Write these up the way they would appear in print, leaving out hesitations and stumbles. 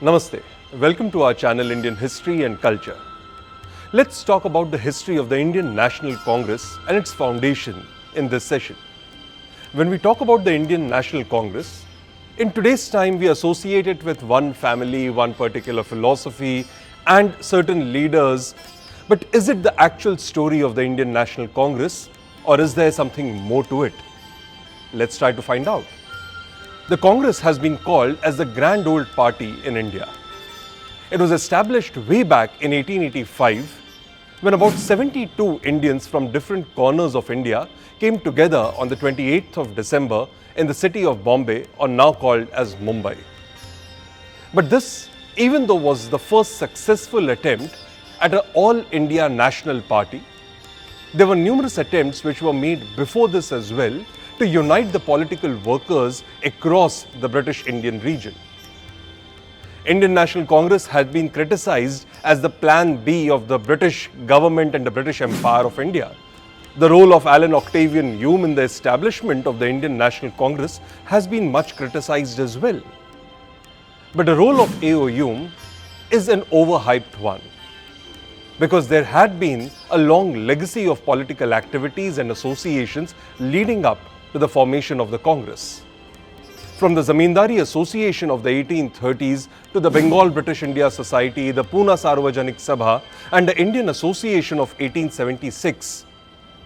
Namaste. Welcome to our channel Indian History and Culture. Let's talk about the history of the Indian National Congress and its foundation in this session. When we talk about the Indian National Congress, in today's time we associate it with one family, one particular philosophy and certain leaders. But is it the actual story of the Indian National Congress, or is there something more to it? Let's try to find out. The Congress has been called as the Grand Old Party in India. It was established way back in 1885 when about 72 Indians from different corners of India came together on the 28th of December in the city of Bombay, or now called as Mumbai. But this, even though was the first successful attempt at an all-India national party, there were numerous attempts which were made before this as well to unite the political workers across the British Indian region. Indian National Congress had been criticized as the plan B of the British government and the British Empire of India. The role of Allan Octavian Hume in the establishment of the Indian National Congress has been much criticized as well. But the role of A.O. Hume is an overhyped one, because there had been a long legacy of political activities and associations leading up to the formation of the Congress. From the Zamindari Association of the 1830s to the Bengal British India Society, the Pune Sarvajanik Sabha and the Indian Association of 1876,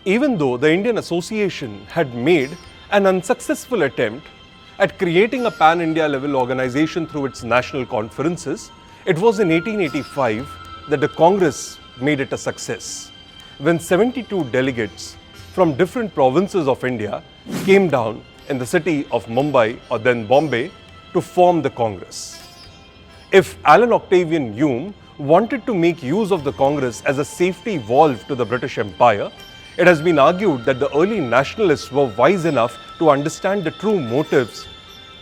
even though the Indian Association had made an unsuccessful attempt at creating a pan-India level organization through its national conferences, it was in 1885 that the Congress made it a success, when 72 delegates from different provinces of India came down in the city of Mumbai, or then Bombay, to form the Congress. If Allan Octavian Hume wanted to make use of the Congress as a safety valve to the British Empire, it has been argued that the early nationalists were wise enough to understand the true motives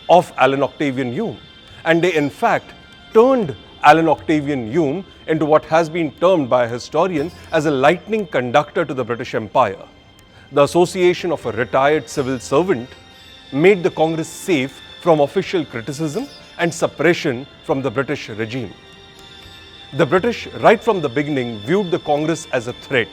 of Allan Octavian Hume, and they in fact turned Allan Octavian Hume into what has been termed by a historian as a lightning conductor to the British Empire. The association of a retired civil servant made the Congress safe from official criticism and suppression from the British regime. The British, right from the beginning, viewed the Congress as a threat,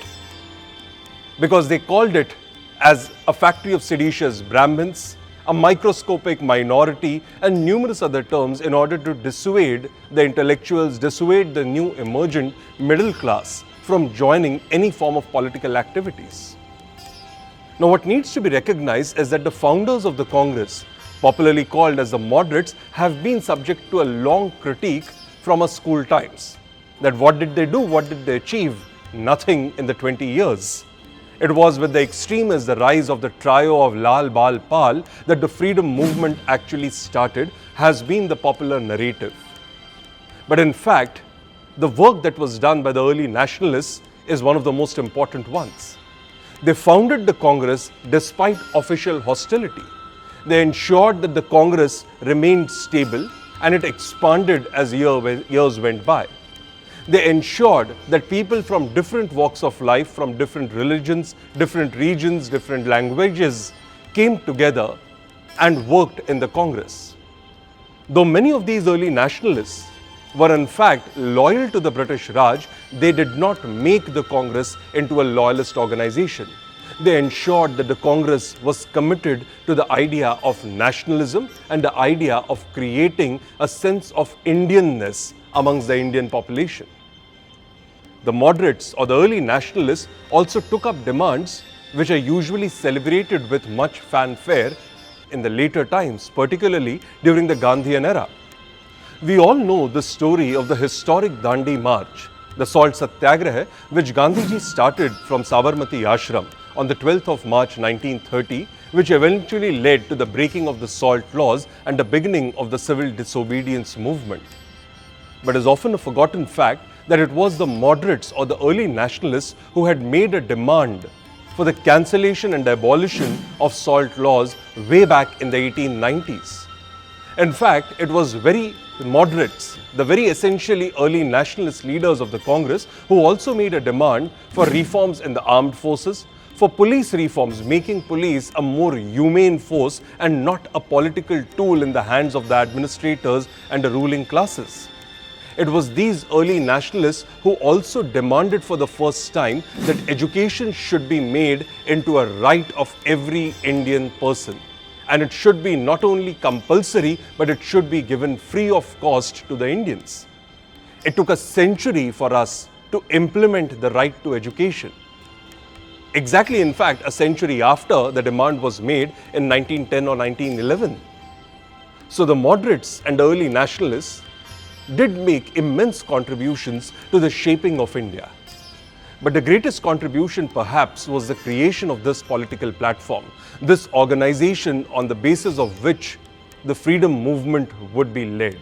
because they called it as a factory of seditious Brahmins, a microscopic minority, and numerous other terms in order to dissuade the intellectuals, dissuade the new emergent middle class from joining any form of political activities. Now, what needs to be recognized is that the founders of the Congress, popularly called as the moderates, have been subject to a long critique from our school times. That what did they do? What did they achieve? Nothing in the 20 years. It was with the extremists, the rise of the trio of Lal, Bal, Pal, that the freedom movement actually started, has been the popular narrative. But in fact, the work that was done by the early nationalists is one of the most important ones. They founded the Congress despite official hostility. They ensured that the Congress remained stable and it expanded as years went by. They ensured that people from different walks of life, from different religions, different regions, different languages came together and worked in the Congress. Though many of these early nationalists were in fact loyal to the British Raj, they did not make the Congress into a loyalist organization. They ensured that the Congress was committed to the idea of nationalism and the idea of creating a sense of Indianness amongst the Indian population. The moderates or the early nationalists also took up demands which are usually celebrated with much fanfare in the later times, particularly during the Gandhian era. We all know the story of the historic Dandi March, the Salt Satyagraha, which Gandhiji started from Sabarmati Ashram on the 12th of March 1930, which eventually led to the breaking of the salt laws and the beginning of the civil disobedience movement. But it is often a forgotten fact that it was the moderates or the early nationalists who had made a demand for the cancellation and abolition of salt laws way back in the 1890s. In fact, it was very moderates, the very essentially early nationalist leaders of the Congress, who also made a demand for reforms in the armed forces, for police reforms, making police a more humane force and not a political tool in the hands of the administrators and the ruling classes. it was these early nationalists who also demanded for the first time that education should be made into a right of every Indian person. And it should be not only compulsory, but it should be given free of cost to the Indians. It took a century for us to implement the right to education. Exactly, in fact, a century after the demand was made in 1910 or 1911. So the moderates and early nationalists did make immense contributions to the shaping of India. But the greatest contribution perhaps was the creation of this political platform, this organization on the basis of which the freedom movement would be led.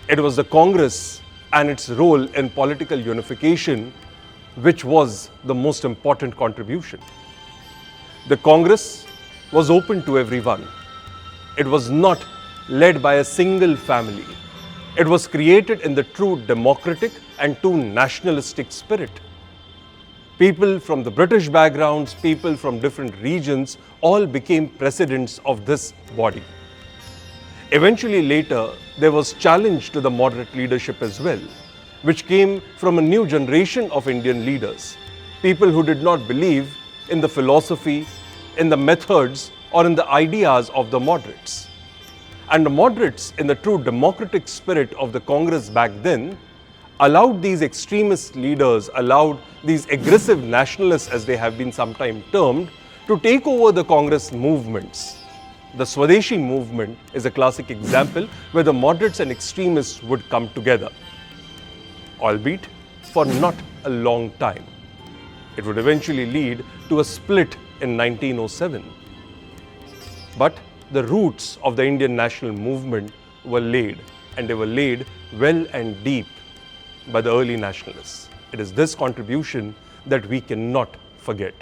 It was the Congress and its role in political unification which was the most important contribution. The Congress was open to everyone. It was not led by a single family. It was created in the true democratic and true nationalistic spirit. People from the British backgrounds, people from different regions, all became presidents of this body. Eventually later, there was challenge to the moderate leadership as well, which came from a new generation of Indian leaders, people who did not believe in the philosophy, in the methods, or in the ideas of the moderates. And the moderates, in the true democratic spirit of the Congress back then, allowed these extremist leaders, allowed these aggressive nationalists, as they have been sometimes termed, to take over the Congress movements. The Swadeshi movement is a classic example where the moderates and extremists would come together, albeit for not a long time. It would eventually lead to a split in 1907. But the roots of the Indian national movement were laid, and they were laid well and deep by the early nationalists. It is this contribution that we cannot forget.